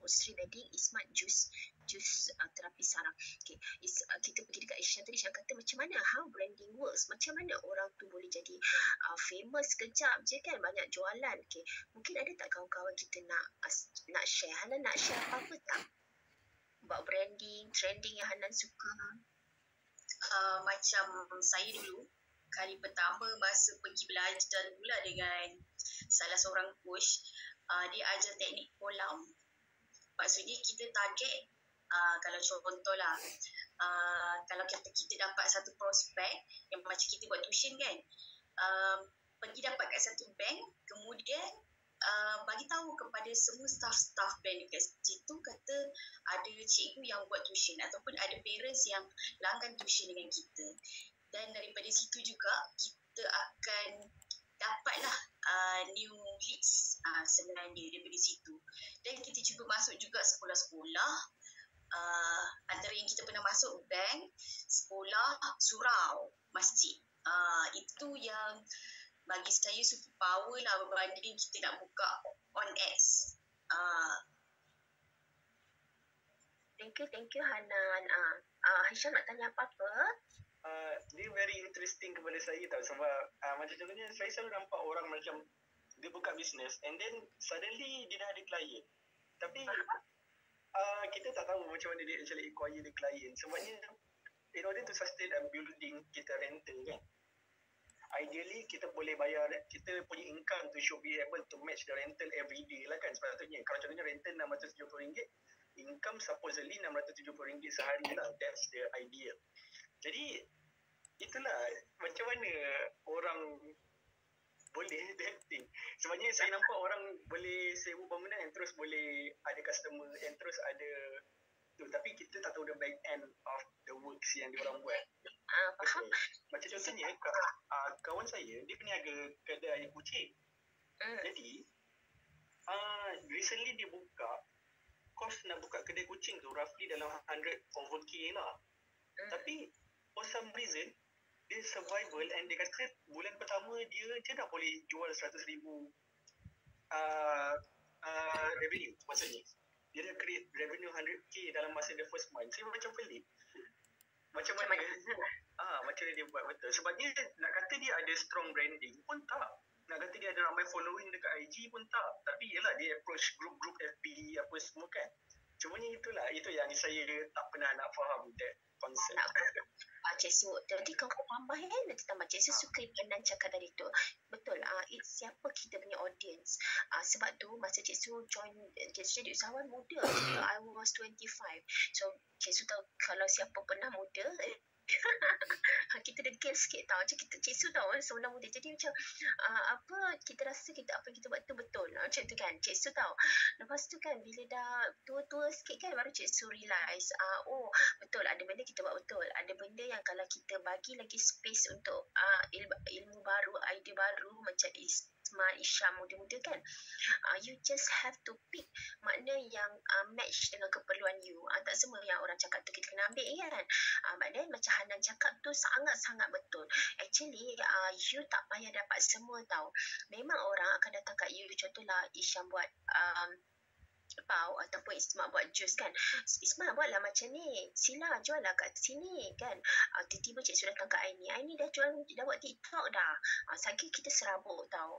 Usri Wedding, Ismat jus terapi saraf. Okay. Kita pergi dekat Ishan tadi, Ishan kata macam mana how branding works, macam mana orang tu boleh jadi famous sekejap je kan, banyak jualan. Okay. Mungkin ada tak kawan-kawan kita nak share? Hanan nak share apa-apa tak? Buat branding, trending yang Hanan suka. Macam saya dulu, kali pertama masa pergi belajar pula dengan salah seorang coach, dia ajar teknik kolam. Maksudnya kita target, kalau contohlah, kalau kita dapat satu prospek yang macam kita buat tuition kan, pergi dapat kat satu bank, kemudian bagi tahu kepada semua staff bank dekat situ, kata ada cikgu yang buat tuition ataupun ada parents yang langgan tuition dengan kita. Dan daripada situ juga kita akan dapatlah new leads sebenarnya daripada situ. Dan kita cuba masuk juga sekolah-sekolah, antara yang kita pernah masuk bank, sekolah, surau, masjid. Itu yang bagi saya super power lah berbanding kita nak buka on ads. Thank you Hanan. Hisham nak tanya apa-apa? Dia very interesting kepada saya tau, sebab macam contohnya saya selalu nampak orang macam dia buka bisnes and then suddenly dia dah ada klien, tapi kita tak tahu macam mana dia actually acquire the client. Sebabnya in order to sustain and building kita rental kan, ideally kita boleh bayar, kita punya income to should be able to match the rental every day lah kan sepatutnya. Kalau contohnya rental RM670, income supposedly RM670 sehari lah. That's the ideal. Jadi itulah macam mana orang boleh that thing. Sebenarnya saya nampak orang boleh sewa bangunan and terus boleh ada customer and terus ada tu, tapi kita tak tahu the back end of the works yang diorang buat. Faham. Macam contohnya kawan saya dia peniaga kedai kucing. Jadi recently dia buka, kos nak buka kedai kucing tu roughly dalam 100 over K lah. Tapi for some reason dia survival and dia kata bulan pertama dia dah boleh jual 100,000 revenue. Maksudnya dia dah create revenue 100K dalam masa the first month. Saya macam pelik. Macam mana macam mana dia buat betul. Sebabnya nak kata dia ada strong branding pun tak. Nak kata dia ada ramai following dekat IG pun tak. Tapi yelah dia approach group FB apa semua kan. Cumanya itu yang saya tak pernah nak faham that konsep. Cik Su, jadi kau tambah nanti tambah. Cik Su suka yang Nan cakap tadi tu. Betul, it's siapa kita punya audience. Sebab tu masa Cik Su join, Cik Su jadi usahawan muda. I was 25. So Cik Su tahu kalau siapa pernah muda, kita degil sikit tau. Macam Cik Su tahu seorang muda. Jadi macam kita rasa apa yang kita buat tu betul. Macam tu kan Cik Su tahu. Lepas tu kan bila dah tua-tua sikit kan baru Cik Su realise betul, ada benda kita buat betul. Ada benda yang kalau kita bagi lagi space untuk ilmu baru, idea baru macam Ismail, Isham, muda-muda kan, you just have to pick makna yang match dengan keperluan you. Tak semua yang orang cakap tu kita kena ambil kan. But then macam Hanan cakap tu sangat-sangat betul. Actually you tak payah dapat semua tau. Memang orang akan datang kat you. Contohlah Isham buat pau ataupun Ismail buat jus kan. Ismail buatlah macam ni, sila jual lah kat sini kan. Tiba-tiba Cik Su datang kat Aini dah jual, dah buat TikTok dah. Sakit kita serabut tau.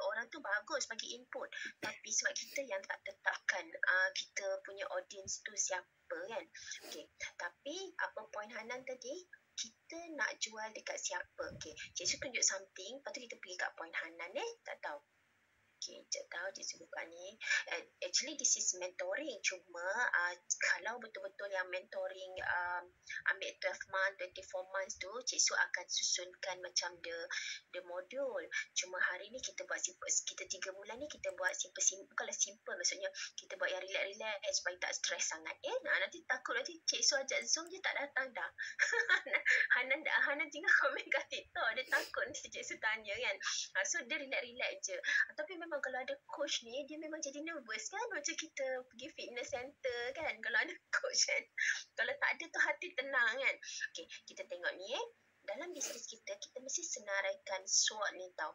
Orang tu bagus bagi input, tapi sebab kita yang tak tetapkan kita punya audience tu siapa kan. Okay. Tapi apa point Hanan tadi, kita nak jual dekat siapa. Okay. Cik Su tunjuk something, lepas tu kita pergi kat point Hanan tak tahu. Okay, Cik tahu Cik Su buka ni. Actually this is mentoring. Cuma kalau betul-betul yang mentoring ambil 12 months, 24 months tu, Cik Su akan susunkan macam the modul. Cuma hari ni kita buat simple. Kita 3 bulan ni kita buat simple. Bukanlah simple, maksudnya kita buat yang relax supaya tak stres sangat. Nanti takut nanti Cik Su ajak Zoom je tak datang dah. Hanan tinggal komen kat TikTok. Dia takut nanti Cik Su tanya kan. So dia relax je. Tapi memang kalau ada coach ni, dia memang jadi nervous kan. Macam kita pergi fitness center kan. Kalau ada coach kan. Kalau tak ada tu hati tenang kan. Okay, kita tengok ni dalam bisnes kita mesti senaraikan SWOT ni tau.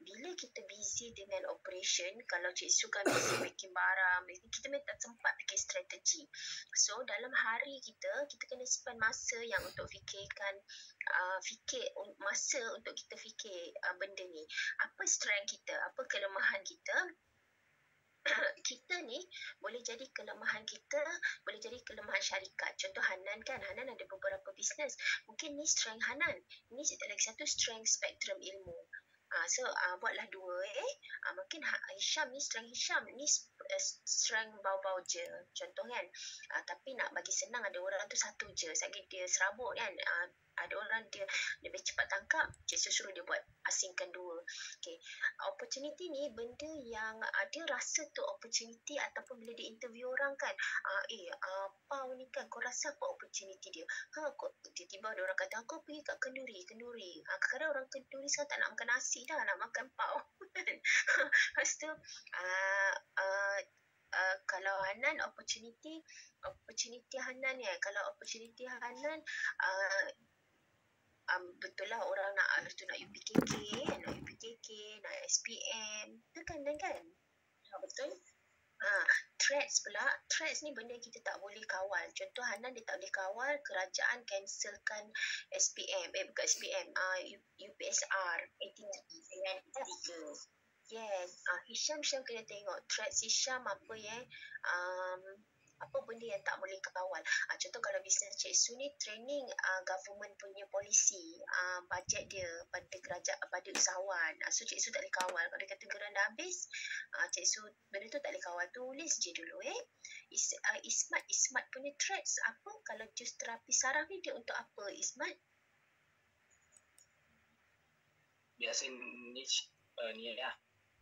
Bila kita busy dengan operation, kalau Cik Su kan busy packing barang, kita memang tak sempat fikir strategi. So dalam hari kita kena spend masa yang untuk fikirkan masa untuk kita fikir benda ni. Apa strength kita, apa kelemahan kita. Kita ni boleh jadi kelemahan kita, boleh jadi kelemahan syarikat. Contoh Hanan kan, Hanan ada beberapa bisnes. Mungkin ni strength Hanan, ni lagi satu strength spektrum ilmu. So buatlah dua mungkin Hisham ni strength Hisham, ni strength bau-bau je contoh kan. Tapi nak bagi senang, ada orang tu satu je, sakit dia serabut kan. Ada orang dia lebih cepat tangkap, Cik Su suruh dia buat asingkan dua. Okay. Opportunity ni benda yang dia rasa tu opportunity, ataupun bila dia interview orang kan, Pau ni kan, kau rasa apa opportunity dia? Kok tiba-tiba ada orang kata, kau pergi kat kenduri. Kadang-kadang orang kenduri sekarang tak nak makan nasi dah, nak makan pau. Lepas tu, kalau Hanan opportunity Hanan ya. Kalau opportunity Hanan, betul lah orang nak UPKK, nak SPM, tu kan kan? Betul. Threats pula, threats ni benda kita tak boleh kawal. Contoh Hanan dia tak boleh kawal kerajaan cancelkan SPM, bukan SPM, UPSR 83. Yes, Hisham kena tengok threats Hisham apa apa benda yang tak boleh kawal. Contoh kalau bisnes Cik Su ni training government punya polisi, bajet dia pada kerajaan, pada usahawan. So Cik Su tak boleh kawal. Kalau dia kata geran dah habis, Cik Su benda tu tak boleh kawal. Tulis je dulu Ismat punya threats apa? Kalau jus terapi saraf ni dia untuk apa Ismat? Biasa ni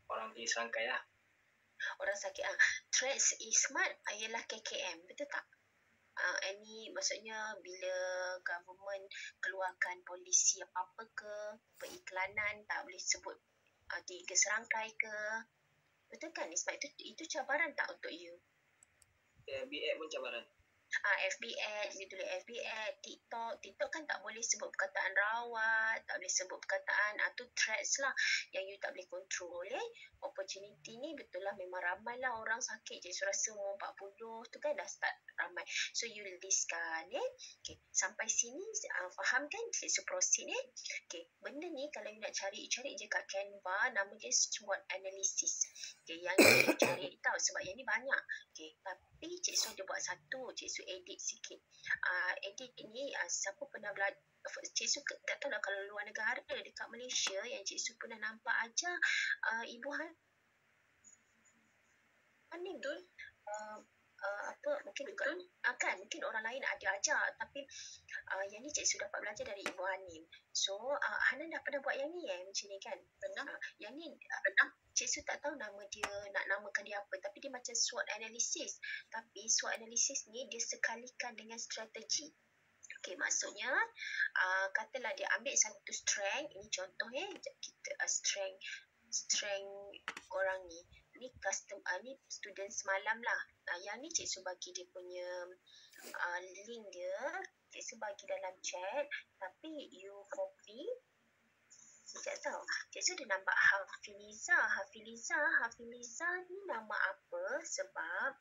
orang pergi serangkai lah. Orang sakit. Threats Ismat ialah KKM, betul tak? Any maksudnya bila government keluarkan polisi apa-apa ke, periklanan tak boleh sebut 3 serangkai ke. Betul kan Ismat? Itu cabaran tak untuk you? FB pun cabaran. FB ad, dia tulis FB ad, TikTok kan tak boleh sebut perkataan rawat, tak boleh sebut perkataan, tu threats lah yang you tak boleh control. Opportunity ni betul lah memang ramai lah orang sakit je. So rasa umur 40 tu kan dah start ramai. So you listkan okay. Sampai sini faham kan? Okay, so proceed okay. Benda ni kalau you nak cari je kat Canva, nama dia SWOT analysis. Okay, yang you cari tahu sebab yang ni banyak. Okay, tapi Cik Su dia buat satu, Cik Su edit sikit. Edit ni siapa pernah belajar, Cik Su tak tahu lah kalau luar negara, dekat Malaysia yang Cik Su pernah nampak aja Ibu ni betul. Mungkin bukan kan, mungkin orang lain ada ajar, tapi yang ni Cik Su dapat belajar dari Ibu Hanim. So Hanan dah pernah buat yang ni macam ni kan? Pernah. Yang ni pernah. Cik Su tak tahu nama dia, nak namakan dia apa, tapi dia macam SWOT analysis. Tapi SWOT analysis ni dia sekalikan dengan strategi. Okay, maksudnya katalah dia ambil satu strength, ini contoh kita strength orang ni ni student semalam lah. Yang ni Cik Su bagi dia punya link dia, Cik Su bagi dalam chat, tapi you copy. Sekejap tau, Cik Su dia nampak Hafiliza ni nama apa? Sebab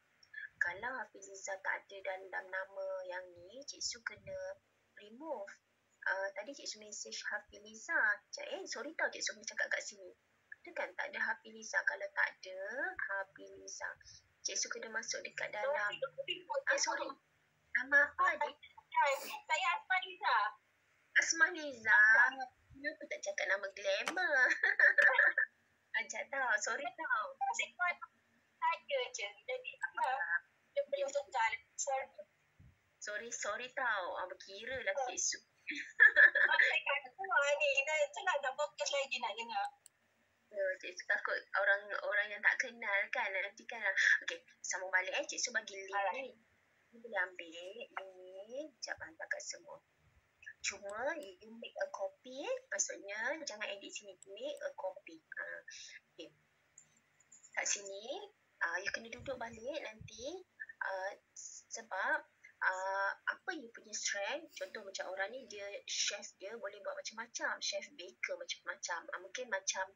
kalau Hafiliza tak ada dalam nama yang ni, Cik Su kena remove. Tadi Cik Su message Hafiliza. Sorry tau Cik Su cakap kat sini. Itu kan tak ada Hafiliza. Kalau tak ada Hafiliza, Cik Su kena masuk dekat dalam. Sorry. Nama apa adik? Saya Asmaliza. Kenapa tak cakap nama glamour? Ajak tau. Sorry tau. Saya je. Jadi dia boleh tukar. Sorry tau. Berkira lah Cik Su. Saya nak fokus lagi nak dengar. Cik Su takut orang yang tak kenal kan. Nanti kan. Okay, sambung balik Cik Su bagi link ni. Ni boleh ambil ni. Sekejap hantar kat semua. Cuma you make a copy maksudnya jangan edit sini, make a copy. Okay. Kat sini you kena duduk balik nanti sebab apa you punya strength. Contoh macam orang ni dia chef, dia boleh buat macam-macam, chef baker macam-macam. Mungkin macam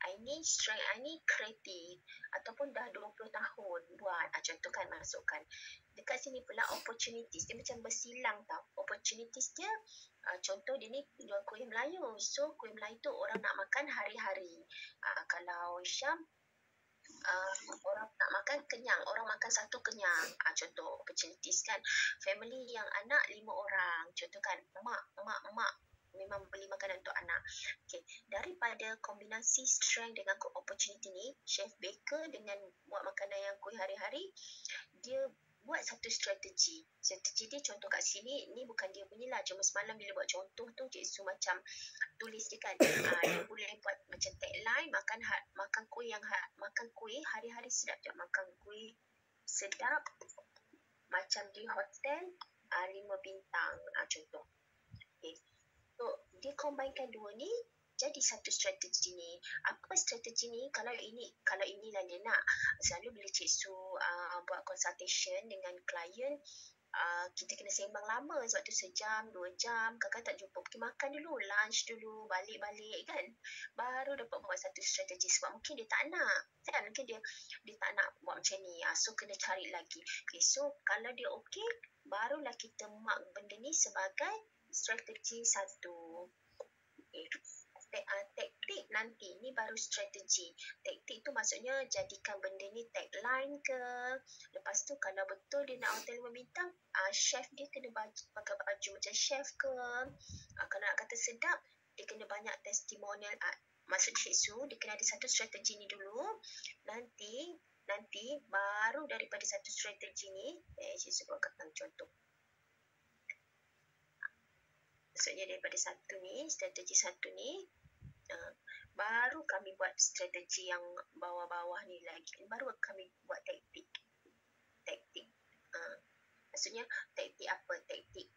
I ni strength I ni kreatif ataupun dah 20 tahun buat. Contoh kan masukkan. Dekat sini pula opportunities dia macam bersilang tau. Opportunities dia contoh dia ni jual kuih Melayu. So kuih Melayu tu orang nak makan hari-hari. Kalau Syam orang nak makan kenyang, orang makan satu kenyang. Contoh opportunities kan. Family yang anak 5 orang. Contoh kan, mak memang beli makanan untuk anak. Okay. Daripada kombinasi strength dengan opportunity ni, chef baker dengan buat makanan yang kuih hari-hari, dia buat satu strategi. Strategi dia contoh kat sini, ni bukan dia punya lah. Cuma semalam bila buat contoh tu, Cik Su macam tulis dia kan. Dia boleh buat macam tagline, makan kuih hari-hari sedap je. Makan kuih sedap macam di hotel 5 bintang. Contoh. Okay. So, dia combinekan dua ni, jadi satu strategi ni. Apa strategi ni? Kalau inilah dia nak. Selalu bila Cik Su buat consultation dengan klien, kita kena sembang lama sebab tu sejam, 2 jam. Kakak tak jumpa, pergi makan dulu, lunch dulu, balik-balik kan. Baru dapat buat satu strategi sebab mungkin dia tak nak. Kan? Mungkin dia tak nak buat macam ni. So, kena cari lagi. Okay, so kalau dia okey, barulah kita mark benda ni sebagai strategi satu. Okay. Taktik nanti ni baru strategi. Taktik tu maksudnya jadikan benda ni tagline ke. Lepas tu kalau betul dia nak hotel 5 bintang, chef dia kena pakai baju macam chef ke. Kalau nak kata sedap, dia kena banyak testimonial. Maksud Cik Su, dia kena ada satu strategi ni dulu. Nanti baru daripada satu strategi ni, Cik Su buatkan contoh. Maksudnya daripada strategi satu ni, baru kami buat strategi yang bawah-bawah ni lagi. Baru kami buat taktik. Maksudnya taktik apa? Taktik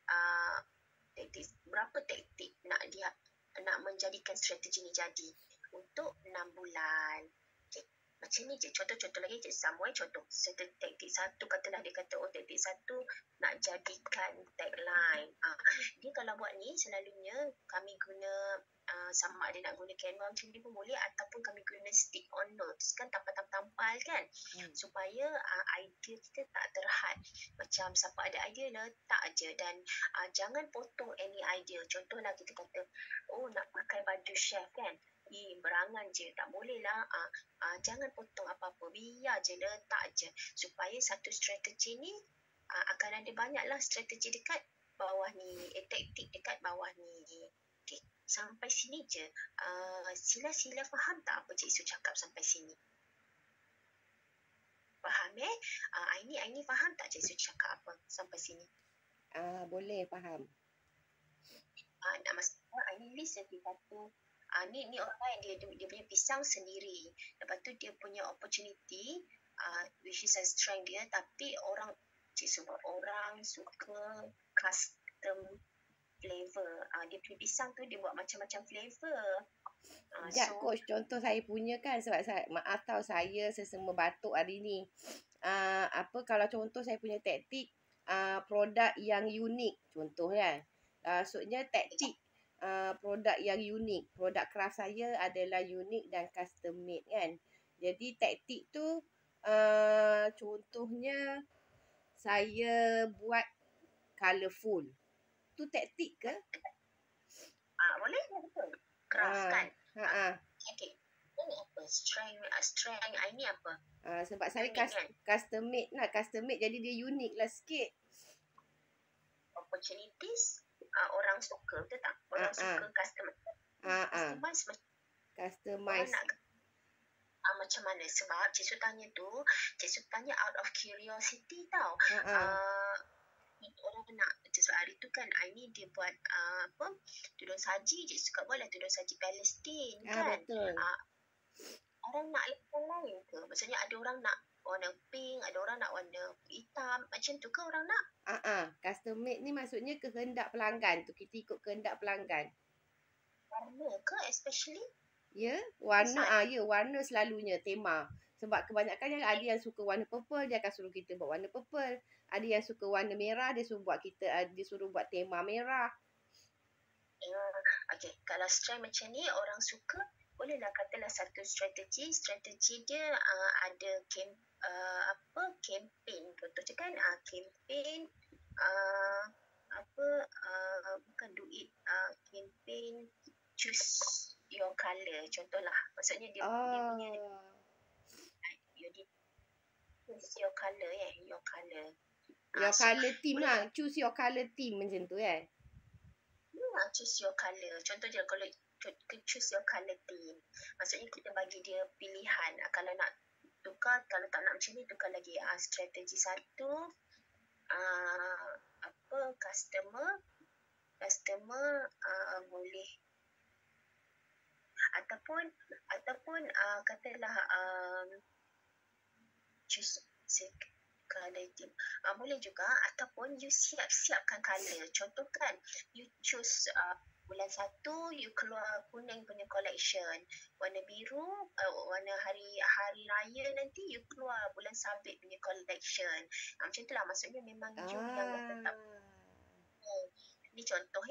berapa taktik nak menjadikan strategi ni jadi untuk 6 bulan. Okay. Macam ni je. Contoh-contoh lagi je. Samuel contoh. Taktik satu, katalah dia kata, taktik satu nak jadikan tagline. Dia kalau buat ni, selalunya kami guna sama ada nak guna Canva macam ni pun boleh, ataupun kami guna stick on notes kan, tampal-tampal kan, supaya idea kita tak terhad. Macam siapa ada idea letak je, dan jangan potong any idea. Contohlah kita kata, nak pakai baju chef kan, berangan je, tak boleh lah. Jangan potong apa-apa, biar je, letak je, supaya satu strategi ni akan ada banyaklah strategi dekat bawah ni, taktik dekat bawah ni. Okay. Sampai sini je. Sila faham tak apa Cik Su cakap sampai sini? Faham Aini faham tak Cik Su cakap apa sampai sini? Boleh faham. Nak maksudnya Aini list lagi satu. Ni orang lain, dia punya pisang sendiri. Lepas tu dia punya opportunity, which is a strength dia, tapi orang suka custom flavor. Dia punya pisang tu dia buat macam-macam flavor. Sekejap coach, contoh saya punya kan, sebab maaf tahu saya sesama batuk hari ni. Kalau contoh saya punya taktik, produk yang unik contoh kan. Maksudnya taktik produk yang unik. Produk craft saya adalah unik dan custom made kan. Jadi taktik tu contohnya saya buat colourful. Tu taktik ke? Boleh, betul. Craft kan. Okay. Ini apa? Strength ini apa? Sebab saya custom made lah. Custom made jadi dia unik lah sikit. Opportunities, orang suka, betul tak? Orang suka customize. Macam mana? Sebab Cik Su tanya out of curiosity tau. Orang nak, sebab hari tu kan Aini dia buat tudung saji, Cik suka buat lah tudung saji Palestin kan. Betul. Orang nak lain ke? Maksudnya ada orang nak warna pink, ada orang nak warna hitam, macam tu ke orang nak? Custom made ni maksudnya kehendak pelanggan tu, kita ikut kehendak pelanggan. Warna ke especially? Ya, warna warna selalunya tema. Sebab kebanyakan yang ada yang suka warna purple, dia akan suruh kita buat warna purple. Ada yang suka warna merah, dia suruh buat tema merah. Okay, kalau strength macam ni orang suka, bolehlah katalah satu strategi dia ada campaign contohnya kan, campaign bukan duit, campaign choose your colour contohlah, maksudnya dia punya choose your colour your colour. Your colour team lah, choose your colour team macam tu kan. Choose your colour. Contoh je kalau choose your colour team. Maksudnya kita bagi dia pilihan. Kalau nak tukar, kalau tak nak macam ni, tukar lagi. Strategi satu, customer boleh ataupun katalah choose colour team. Boleh juga ataupun you siapkan colour. Contoh kan, you choose bulan 1 you keluar kuning punya collection. Warna biru warna hari raya nanti you keluar bulan sabit punya collection. Macam tu lah, maksudnya memang you yang tetap. Ni contoh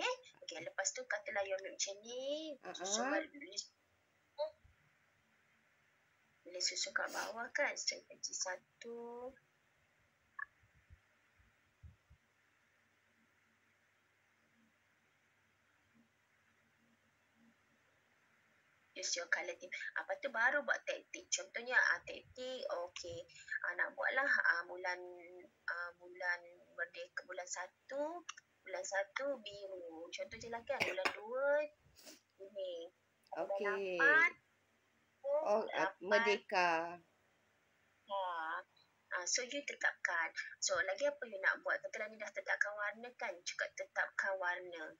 Okay, lepas tu katalah you ambil macam ni, boleh susun kat bawah kan, strategi 1. Use your colour team. Lepas tu baru buat taktik. Contohnya taktik, okay, nak buatlah bulan merdeka, bulan 1 biru. Contoh je lah kan, bulan 2 kuning. Okay. Bulan 8 merdeka. So you tetapkan. So lagi apa you nak buat? Katalah ni dah tetapkan warna kan, cakap tetapkan warna.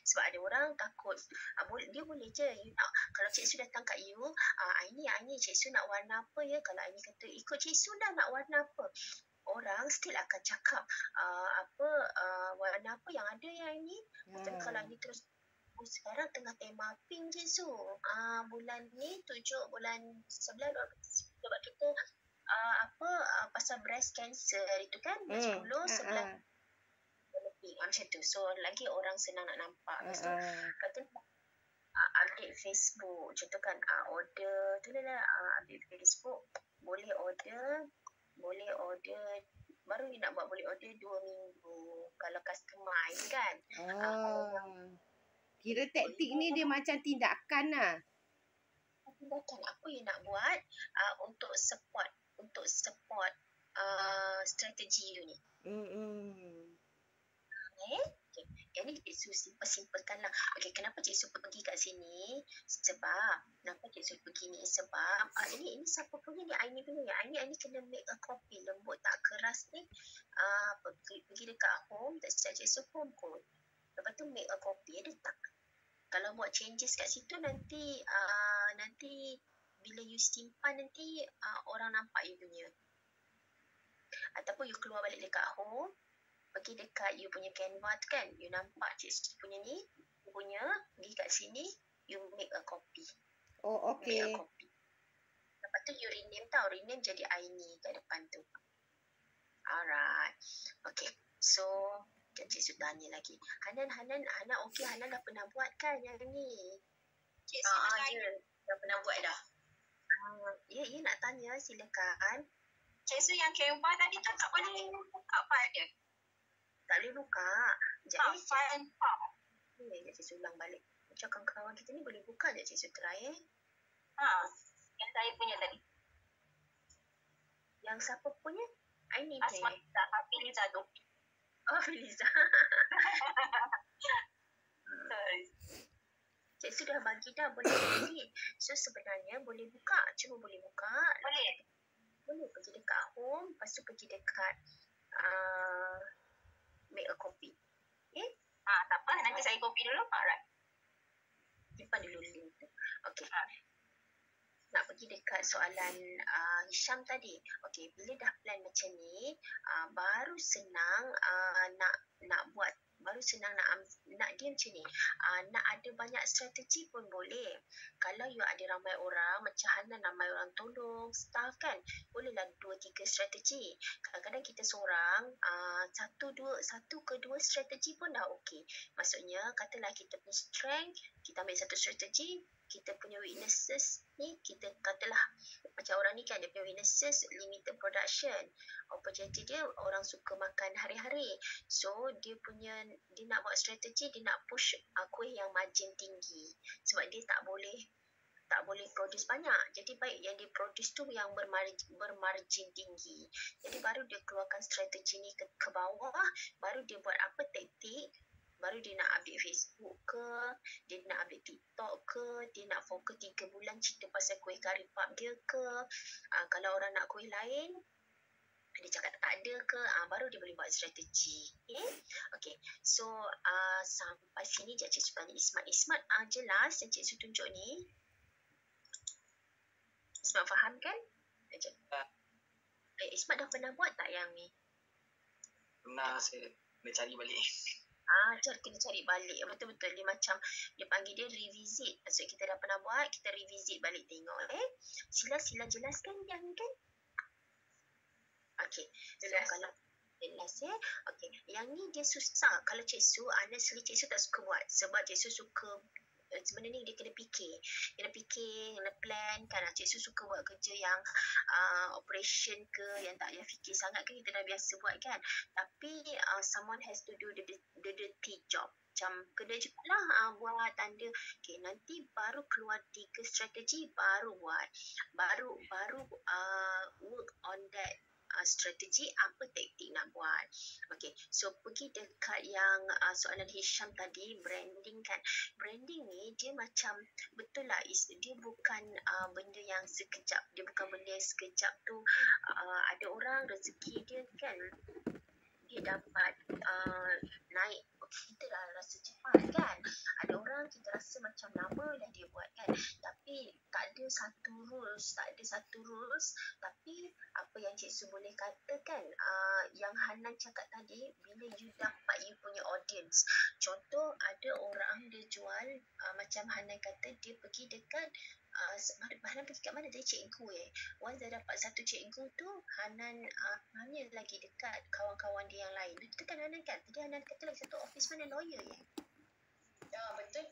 Sebab ada orang takut, dia boleh je you nak, kalau cikgu datang kat you, Aini cikgu nak warna apa ya? Kalau Aini kata ikut cikgu dah nak warna apa, orang still akan cakap warna apa yang ada ya Aini. Kalau Aini terus sekarang tengah tema pink cikgu, bulan ni 7 bulan 11 sebab kita pasal breast cancer itu kan, 10, 11 lebih macam tu. So lagi orang senang nak nampak. Lepas tu kata update Facebook, contoh kan order tu lah, update Facebook, boleh order baru you nak buat, boleh order 2 minggu kalau customize kan. Kira taktik ni dia macam tindakan lah. Tindakan apa you nak buat untuk support strategi you ni. Okay. Yang ni cikgu simpelkan lah. Okay, kenapa cikgu pergi kat sini? Kenapa cikgu pergi ni? Sebab ini siapa punya ni? Aini punya ni. Aini kena make a copy. Lembut tak keras ni. Pergi dekat home. Tak cakap cikgu home code. Lepas tu make a copy. Ada tak? Kalau buat changes kat situ nanti bila you simpan nanti orang nampak you punya. Ataupun you keluar balik dekat home, pergi dekat you punya Canva tu kan, you nampak cikgu punya ni, you punya, pergi kat sini, you make a copy. Okay. Make a copy. Lepas tu you rename jadi Aini kat depan tu. Alright. Okay, so cikgu tanya lagi. Hanan okey, Hanan dah pernah buat kan yang ni? Cikgu dah pernah buat dah. Ya, nak tanya, silakan. Cikgu yang Canva tadi tu tak boleh buka file dia. Tak boleh buka. Jadi file ni cikgu ulang balik. Macam kawan-kawan kita ni boleh buka je, cikgu try yang saya punya tadi. Yang siapa punya? Aini punya. Filiza tu. Filiza. Cikgu dah bagi dah, boleh edit. So sebenarnya boleh buka. Cuma boleh buka. Boleh pergi dekat home. Lepas tu pergi dekat make a copy. Okay? Tak apa. Nanti saya copy dulu. Alright. Simpan dulu link tu. Okay. nak pergi dekat soalan Hisham tadi. Okey, bila dah plan macam ni, baru senang nak buat, baru senang nak dia macam ni. Nak ada banyak strategi pun boleh. Kalau you ada ramai orang, macam Hanan ramai orang tolong, staff kan, bolehlah 2-3 strategi. Kadang-kadang kita seorang, satu ke dua strategi pun dah okey. Maksudnya, katalah kita punya strength, kita ambil satu strategi, kita punya weaknesses ni, kita katalah macam orang ni kan, dia punya weaknesses limited production, opportunity dia orang suka makan hari-hari, so dia nak buat strategi, dia nak push kuih yang margin tinggi, sebab dia tak boleh produce banyak. Jadi baik yang dia produce tu yang bermargin tinggi. Jadi baru dia keluarkan strategi ni ke bawah, baru dia buat apa taktik, baru dia nak update Facebook ke, dia nak update TikTok ke, dia nak fokus 3 bulan cerita pasal kuih kari pap dia ke. Kalau orang nak kuih lain, dia cakap tak ada ke, baru dia boleh buat strategi. Okay. So, sampai sini Cik Su tanya Ismat, jelas yang Cik Su tunjuk ni? Ismat faham kan? Ismat dah pernah buat tak yang ni? Pernah, saya kena cari balik. Kena cari balik. Betul-betul. Dia macam, dia panggil dia revisit. Maksud kita dah pernah buat, kita revisit balik tengok. Sila jelaskan yang ni kan? Okay. Jelas. So, kalau jelas okay. Yang ni dia susah. Kalau Cik Su, honestly Cik Su tak suka buat. Sebab Cik Su suka, sebenarnya dia kena fikir, kena plan kan. Cik Su suka buat kerja yang operation ke, yang tak payah fikir sangat kan, kita dah biasa buat kan. Tapi someone has to do the dirty job. Macam kena juga lah buat tanda. Okay, nanti baru keluar 3 strategi, baru buat. Baru work on that strategi, apa taktik nak buat. Okay, so pergi dekat yang soalan Hisham tadi, branding kan. Branding ni dia macam, betul lah, dia bukan benda yang sekejap. Dia bukan benda yang sekejap tu. Ada orang rezeki dia kan, dia dapat naik, kita dah rasa cepat kan. Ada orang kita rasa macam lama dah dia buat kan, tapi tak ada satu rules. Tapi apa yang Cik Su boleh katakan, yang Hanan cakap tadi, bila you dapat you punya audience. Contoh, ada orang dia jual, macam Hanan kata, dia pergi dekat Hanan pergi kat mana tadi, cikgu once dah dapat satu cikgu tu, Hanan tanya lagi dekat kawan-kawan dia yang lain. Betul kan Hanan kan? Tadi Hanan kata lagi satu office mana, lawyer Ya, betul.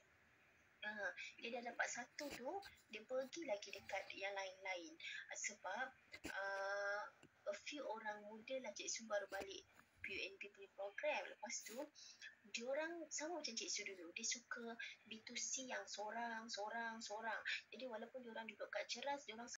Dia dah dapat satu tu, dia pergi lagi dekat yang lain-lain. Sebab a few orang muda lah Cik Su baru balik PUNP punya program. Lepas tu, diorang sama macam Cik Su dulu. Dia suka B2C yang sorang. Jadi walaupun diorang duduk kat Ceras, diorang